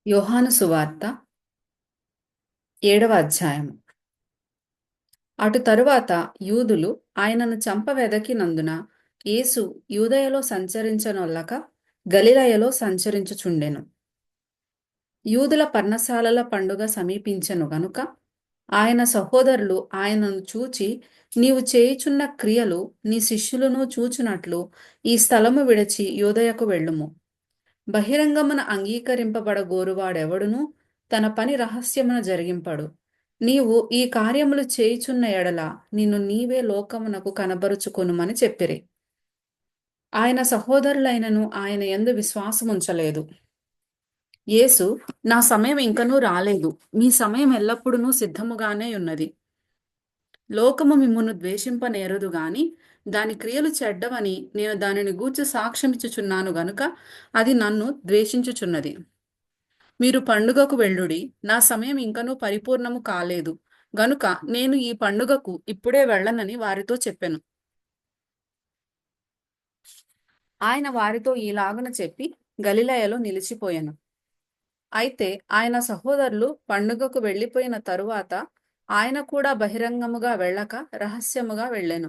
యోహాను సువార్త 7వ అధ్యాయము. అటు తరువాత యూదులు ఆయనను చంపవెదకినందున యేసు యూదయలో సంచరించనొల్లక గలిలయలో సంచరించుచుండెను. యూదుల పర్ణశాలల పండుగ సమీపించెను గనుక ఆయన సహోదరులు ఆయనను చూచి, నీవు చేయుచున్న క్రియలు నీ శిష్యులను చూచునట్లు ఈ స్థలము విడిచి యూదయకు వెళ్ళుము. బహిరంగమున అంగీకరింపబడగోరువాడెవడునూ తన పని రహస్యమున జరిగింపడు. నీవు ఈ కార్యములు చేయుచున్న ఎడల నిన్ను నీవే లోకమునకు కనబరుచుకొనుమని చెప్పిరి. ఆయన సహోదరులైనను ఆయన యందు విశ్వాసముంచలేదు. యేసు, నా సమయం ఇంకనూ రాలేదు, మీ సమయం ఎల్లప్పుడూ సిద్ధముగానే ఉన్నది. లోకము మిమ్మును ద్వేషింపనేరదు గాని దాని క్రియలు చెడ్డవని నేను దానిని గూర్చి సాక్ష్యమిచ్చుచున్నాను గనుక అది నన్ను ద్వేషించుచున్నది. మీరు పండుగకు వెళ్ళుడి, నా సమయం ఇంకనూ పరిపూర్ణము కాలేదు గనుక నేను ఈ పండుగకు ఇప్పుడే వెళ్ళనని వారితో చెప్పెను. ఆయన వారితో ఈలాగున చెప్పి గలిలయలో నిలిచిపోయెను. అయితే ఆయన సహోదరులు పండుగకు వెళ్ళిపోయిన తరువాత ఆయన కూడా బహిరంగముగా వెళ్ళక రహస్యముగా వెళ్ళెను.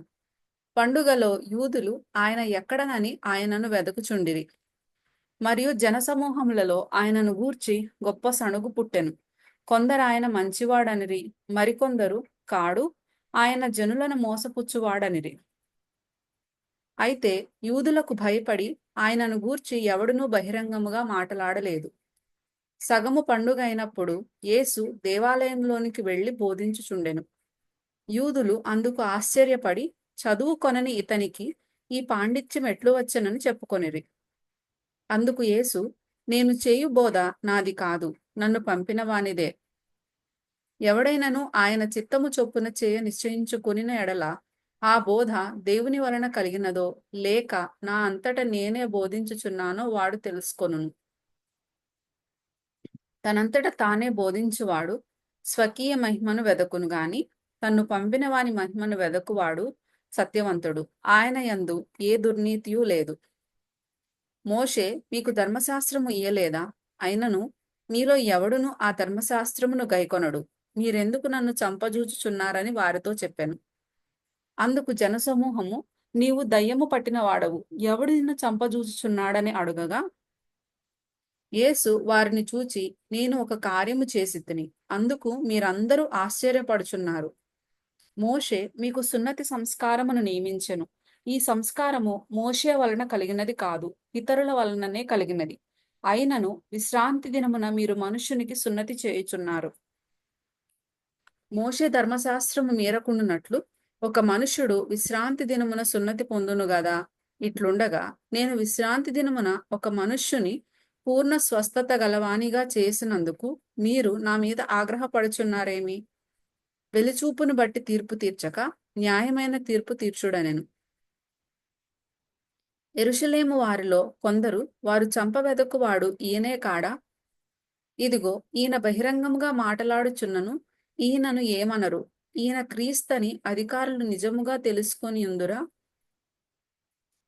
పండుగలో యూదులు ఆయన ఎక్కడనని ఆయనను వెదకుచుండిరి. మరియు జనసమూహములలో ఆయనను గూర్చి గొప్ప సణుగు పుట్టెను. కొందరు ఆయన మంచివాడనిరి, మరికొందరు కాడు, ఆయన జనులను మోసపుచ్చువాడనిరి. అయితే యూదులకు భయపడి ఆయనను గూర్చి ఎవడునూ బహిరంగముగా మాటలాడలేదు. సగము పండుగ అయినప్పుడు యేసు దేవాలయంలోనికి వెళ్లి బోధించుచుండెను. యూదులు అందుకు ఆశ్చర్యపడి, చదువు కొనని ఇతనికి ఈ పాండిత్యం ఎట్లు వచ్చెనని చెప్పుకొనిరి. అందుకు యేసు, నేను చేయు బోధ నాది కాదు, నన్ను పంపిన వానిదే. ఎవడైనను ఆయన చిత్తము చొప్పున చేయ నిశ్చయించుకొనిన ఎడల ఆ బోధ దేవుని వలన కలిగినదో లేక నా అంతట నేనే బోధించుచున్నానో వాడు తెలుసుకొనును. తనంతట తానే బోధించువాడు స్వకీయ మహిమను వెదకును గాని తన్ను పంపిన వాని మహిమను వెదకువాడు సత్యవంతుడు, ఆయన యందు ఏ దుర్నీతియూ లేదు. మోషే మీకు ధర్మశాస్త్రము ఇయ్యలేదా? అయినను మీలో ఎవడును ఆ ధర్మశాస్త్రమును గైకొనడు. మీరెందుకు నన్ను చంపజూచుచున్నారని వారితో చెప్పెను. అందుకు జనసమూహము, నీవు దయ్యము పట్టిన వాడవు, ఎవడు నిన్ను చంపజూచుచున్నాడని అడుగగా, యేసు వారిని చూచి, నేను ఒక కార్యము చేసితిని, అందుకు మీరందరూ ఆశ్చర్యపడుచున్నారు. మోషే మీకు సున్నతి సంస్కారమును నియమించెను. ఈ సంస్కారము మోషే వలన కలిగినది కాదు, ఇతరుల వలననే కలిగినది. అయినను విశ్రాంతి దినమున మీరు మనుష్యునికి సున్నతి చేయుచున్నారు. మోషే ధర్మశాస్త్రము మీరకుండునట్లు ఒక మనుష్యుడు విశ్రాంతి దినమున సున్నతి పొందును గదా. ఇట్లుండగా నేను విశ్రాంతి దినమున ఒక మనుష్యుని పూర్ణ స్వస్థత గలవానిగా చేసినందుకు మీరు నా మీద ఆగ్రహపడుచున్నారేమి? వెలిచూపును బట్టి తీర్పు తీర్చక న్యాయమైన తీర్పు తీర్చుడనెను. యెరూషలేము వారిలో కొందరు, వారు చంపవెదకువాడు ఈయనే కాడా? ఇదిగో ఈయన బహిరంగముగా మాటలాడుచున్నను, ఈయనను ఏమనరు? ఈయన క్రీస్తని అధికారులు నిజముగా తెలుసుకొనియుందురా?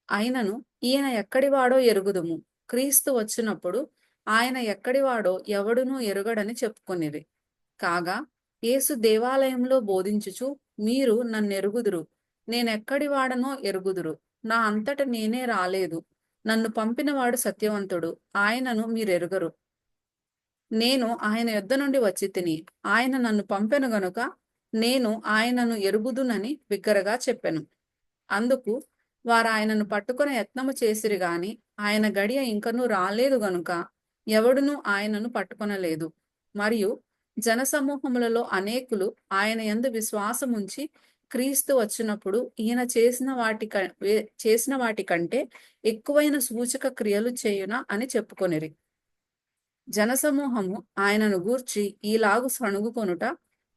అయినను ఈయన ఎక్కడివాడో ఎరుగుదుము, క్రీస్తు వచ్చినప్పుడు ఆయన ఎక్కడివాడో ఎవడునూ ఎరుగడని చెప్పుకొనిరి. కాగా యేసు దేవాలయంలో బోధించుచు, మీరు నన్నెరుగుదురు, నేనెక్కడివాడనో ఎరుగుదురు, నా అంతట నేనే రాలేదు, నన్ను పంపినవాడు సత్యవంతుడు, ఆయనను మీరెరుగరు. నేను ఆయన యొద్ద నుండి వచ్చి తిని, ఆయన నన్ను పంపెను గనుక నేను ఆయనను ఎరుగుదునని బిగ్గరగా చెప్పెను. అందుకు వారు ఆయనను పట్టుకుని యత్నము చేసిరి గాని ఆయన గడియ ఇంకనూ రాలేదు గనుక ఎవడునూ ఆయనను పట్టుకొనలేదు. మరియు జనసమూహములలో అనేకులు ఆయన యందు విశ్వాసముంచి క్రీస్తు వచ్చినప్పుడు ఈయన చేసిన వాటి కంటే ఎక్కువైన సూచక క్రియలు చేయునా అని చెప్పుకొనిరి. జనసమూహము ఆయనను గూర్చి ఈలాగు సణుగుకొనుట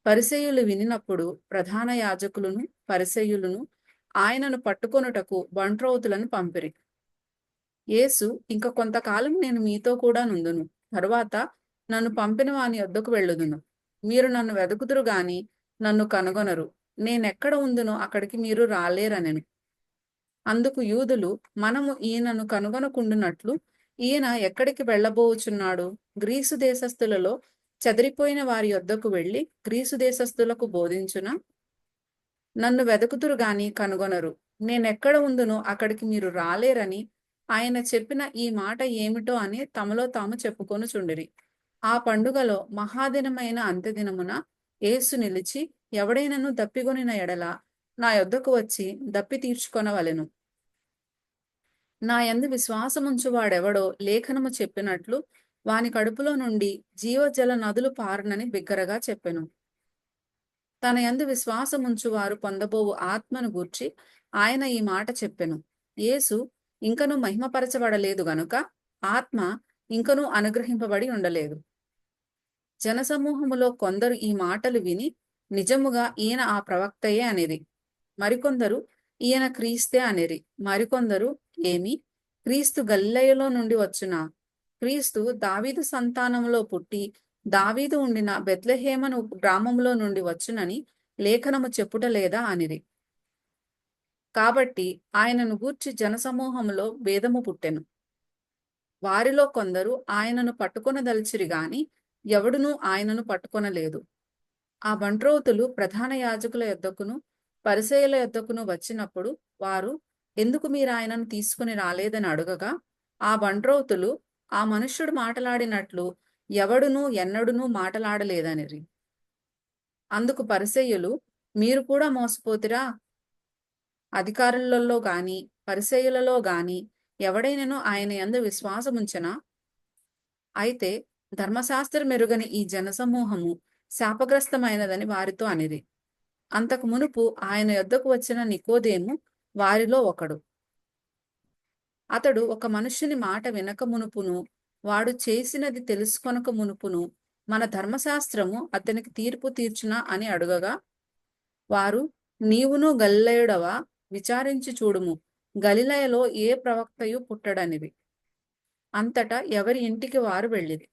పరిసయ్యులు వినినప్పుడు ప్రధాన యాజకులను పరిసయ్యులను ఆయనను పట్టుకొనుటకు బంట్రౌతులను పంపిరి. యేసు, ఇంక కొంతకాలం నేను మీతో కూడా నుందును, తరువాత నన్ను పంపిన వాని యొద్దకు వెళ్ళుదును. మీరు నన్ను వెదకుదురు గాని నన్ను కనుగొనరు, నేనెక్కడ ఉందునో అక్కడికి మీరు రాలేరనెను. అందుకు యూదులు, మనము ఈయనను కనుగొనకుండునట్లు ఈయన ఎక్కడికి వెళ్ళబోవుచున్నాడు? గ్రీసు దేశస్థులలో చెదిరిపోయిన వారి యొద్దకు వెళ్ళి గ్రీసు దేశస్థులకు బోధించునా? నన్ను వెదకుదురు గాని కనుగొనరు. నేనెక్కడ ఉందునో అక్కడికి మీరు రాలేరని ఆయన చెప్పిన ఈ మాట ఏమిటో అని తమలో తాము చెప్పుకొనుచుండిరి. ఆ పండుగలో మహాదినమైన అంత్యదినమున యేసు నిలిచి, ఎవడైనను దప్పిగొనిన ఎడల నా యొద్దకు వచ్చి దప్పి తీర్చుకొనవలెను. నా యందు విశ్వాసముంచువాడెవడో లేఖనము చెప్పినట్లు వాని కడుపులో నుండి జీవజల నదులు పారునని బిగ్గరగా చెప్పెను. తన యందు విశ్వాసముంచువారు పొందబోవు ఆత్మను గూర్చి ఆయన ఈ మాట చెప్పెను. యేసు ఇంకనూ మహిమపరచబడలేదు గనుక ఆత్మ ఇంకనూ అనుగ్రహింపబడి ఉండలేదు. జనసమూహములో కొందరు ఈ మాటలు విని, నిజముగా ఈయన ఆ ప్రవక్తయే అనిరి. మరికొందరు ఈయన క్రీస్తే అనిరి. మరికొందరు ఏమి, క్రీస్తు గలిలయలో నుండి వచ్చునా? క్రీస్తు దావీదు సంతానములో పుట్టి దావీదు ఉండిన బెత్లెహేమను గ్రామములో నుండి వచ్చునని లేఖనము చెప్పుట లేదా అనిరి. కాబట్టి ఆయనను గూర్చి జనసమూహములో భేదము పుట్టెను. వారిలో కొందరు ఆయనను పట్టుకొనదలిచిరి గాని ఎవడునూ ఆయనను పట్టుకొనలేదు. ఆ బంట్రోతులు ప్రధాన యాజకుల యొద్దకును పరిసయ్యుల యొద్దకును వచ్చినప్పుడు వారు, ఎందుకు మీరాయనను తీసుకుని రాలేదని అడుగగా, ఆ బంట్రోతులు ఆ మనుష్యుడు మాటలాడినట్లు ఎవడునూ ఎన్నడునూ మాటలాడలేదనిరి. అందుకు పరిసయ్యులు, మీరు కూడా మోసపోతిరా? అధికారులలో గాని పరిసయ్యులలో గాని ఎవడైనను ఆయన యందు విశ్వాసముంచెనా? అయితే ధర్మశాస్త్రమెరుగని ఈ జనసమూహము శాపగ్రస్తమైనదని వారితో అనిరి. అంతకు మునుపు ఆయన యొద్దకు వచ్చిన నికోదేము వారిలో ఒకడు. అతడు ఒక మనుష్యుని మాట వినక మునుపును వాడు చేసినది తెలుసుకొనక మునుపును మన ధర్మశాస్త్రము అతనికి తీర్పు తీర్చునా అని అడుగగా, వారు, నీవును గలిలయుడవా? విచారించి చూడుము, గలిలయలో ఏ ప్రవక్తయు పుట్టడనివి. అంతటా ఎవరి ఇంటికి వారు వెళ్ళిరి.